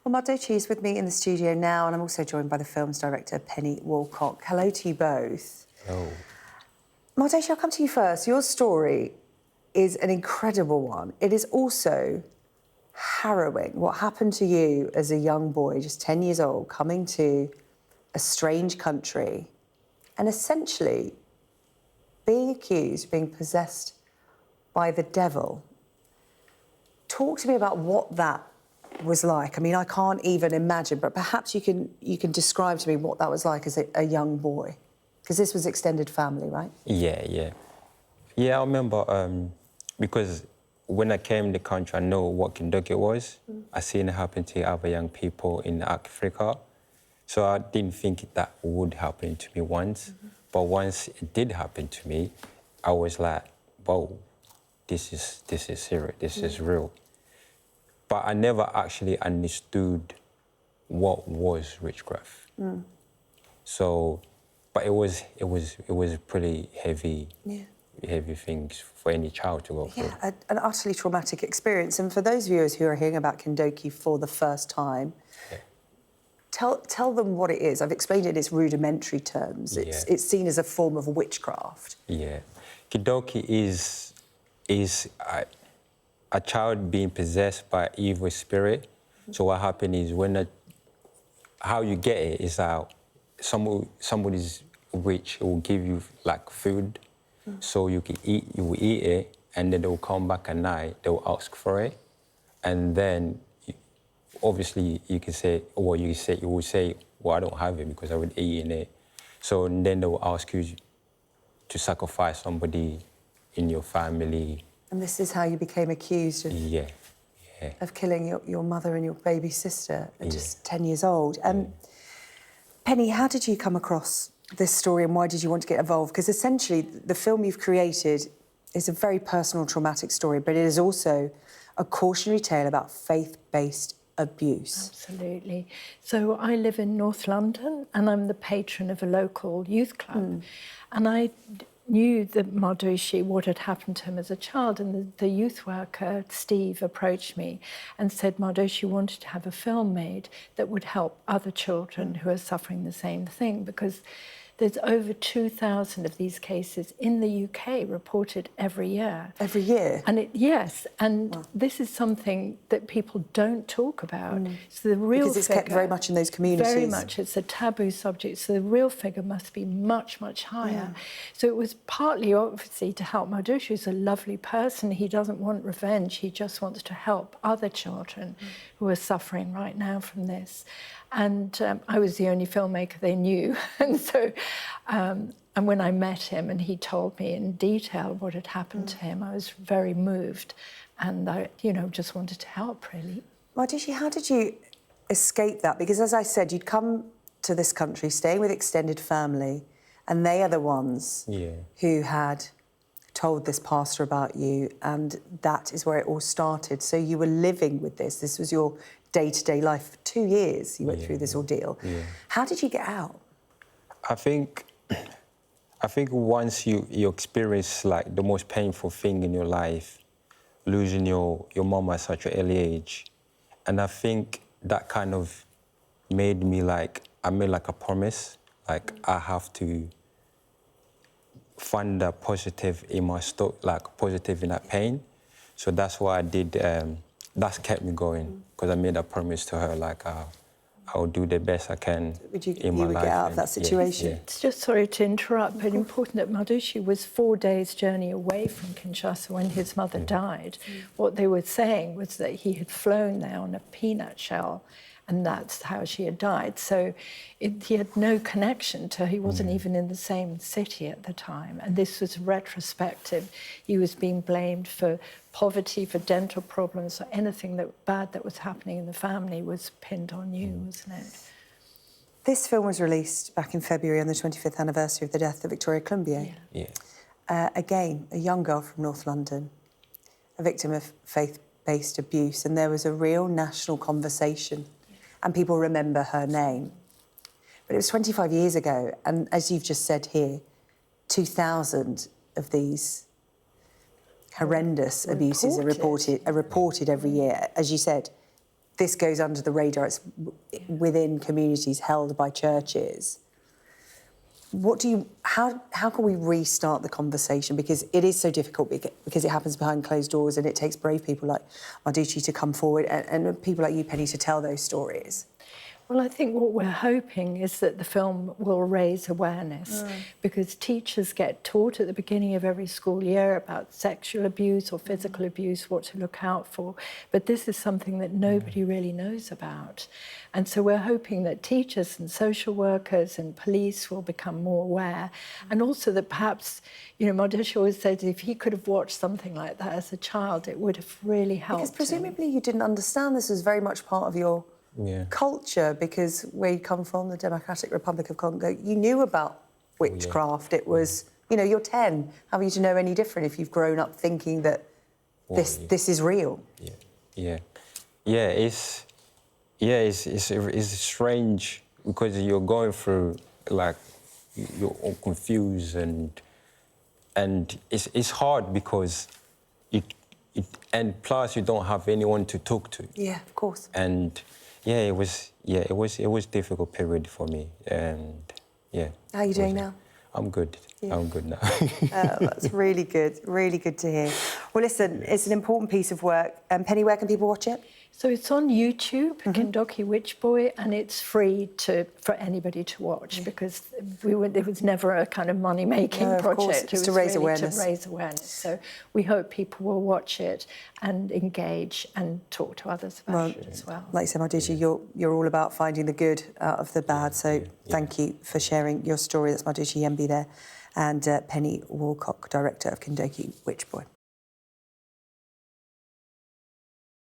Well, Mardoche is with me in the studio now, and I'm also joined by the film's director, Penny Woolcock. Hello to you both. Hello. Mardoche, I'll come to you first. Your story is an incredible one. It is also harrowing. What happened to you as a young boy, just 10 years old, coming to a strange country and essentially being accused, being possessed by the devil. Talk to me about what that was like. I mean, I can't even imagine, but perhaps you can describe to me what that was like as a young boy, because this was extended family, right? Yeah. I remember because when I came to the country, I know what Kindoki was. I seen it happen to other young people in Africa, so I didn't think that would happen to me once. But once it did happen to me, I was like, "Whoa, this is serious. This is real." But I never actually understood what was witchcraft. So, but it was pretty heavy, heavy things for any child to go through. Yeah, an utterly traumatic experience. And for those viewers who are hearing about Kindoki for the first time, tell them what it is. I've explained it in its rudimentary terms. It's seen as a form of witchcraft. Yeah, Kindoki is a child being possessed by evil spirit. So what happens is how you get it is that somebody's witch will give you like food, so you will eat it, and then they will come back at night, they will ask for it, and then obviously you will say, well, I don't have it because I would eat in it. So then they will ask you to sacrifice somebody in your family. And this is how you became accused of killing your mother and your baby sister at just 10 years old. Penny, how did you come across this story and why did you want to get involved? Because essentially the film you've created is a very personal, traumatic story, but it is also a cautionary tale about faith-based abuse. Absolutely. So I live in North London and I'm the patron of a local youth club. And I knew that Mardoche, what had happened to him as a child, and the youth worker, Steve, approached me and said Mardoche wanted to have a film made that would help other children who are suffering the same thing, because there's over 2,000 of these cases in the UK reported every year. Every year? And this is something that people don't talk about. So the real because it's kept very much in those communities. Very much. It's a taboo subject, so the real figure must be much, much higher. So it was partly, obviously, to help Mardoche, who's a lovely person. He doesn't want revenge. He just wants to help other children who are suffering right now from this. And I was the only filmmaker they knew. And so, and when I met him and he told me in detail what had happened to him, I was very moved. And I, just wanted to help, really. Mardoche, how did you escape that? Because as I said, you'd come to this country staying with extended family, and they are the ones who had told this pastor about you, and that is where it all started. So you were living with this. This was your day-to-day life. For 2 years you went through this ordeal. How did you get out? I think once you experience like the most painful thing in your life, losing your mom at such an early age, and I think that kind of made me I made like a promise, like I have to find the positive in my positive in that pain. So that's why I did. That's kept me going, because I made a promise to her, I'll do the best I can in my life. You would get out of that situation. It's just, sorry to interrupt, but important that Mardoche was 4 days' journey away from Kinshasa when his mother died. What they were saying was that he had flown there on a peanut shell, and that's how she had died. So he had no connection to her. He wasn't even in the same city at the time. And this was retrospective. He was being blamed for poverty, for dental problems, or anything bad that was happening in the family was pinned on you, wasn't it? This film was released back in February on the 25th anniversary of the death of Victoria Clumbier. Again, a young girl from North London, a victim of faith-based abuse, and there was a real national conversation. And people remember her name. But it was 25 years ago, and as you've just said here, 2,000 of these horrendous abuses are reported every year. As you said, this goes under the radar. It's within communities held by churches. How can we restart the conversation? Because it is so difficult because it happens behind closed doors, and it takes brave people like Mardoche to come forward and people like you, Penny, to tell those stories. Well, I think what we're hoping is that the film will raise awareness because teachers get taught at the beginning of every school year about sexual abuse or physical abuse, what to look out for. But this is something that nobody really knows about. And so we're hoping that teachers and social workers and police will become more aware. And also that perhaps, Mardoche always said if he could have watched something like that as a child, it would have really helped Because presumably you didn't understand this was very much part of your culture, because where you come from, the Democratic Republic of Congo, you knew about witchcraft. It was, you're 10. How are you to know any different if you've grown up thinking that this is real? It's strange because you're going through, like, you're all confused and it's hard because and plus you don't have anyone to talk to. Yeah, of course. And it was difficult period for me, and How are you doing now? I'm good. Yeah. I'm good now. That's really good to hear. Well, listen, it's an important piece of work. Penny, where can people watch it? So it's on YouTube, Kindoki Witch Boy, and it's free for anybody to watch because it was never a kind of money-making project. Course, it was to raise really awareness. to raise awareness. So we hope people will watch it and engage and talk to others about it as well. Like I said, Mardoche, you're all about finding the good out of the bad. So thank you for sharing your story. That's Mardoche Yembi there, and Penny Woolcock, director of Kindoki Witch Boy.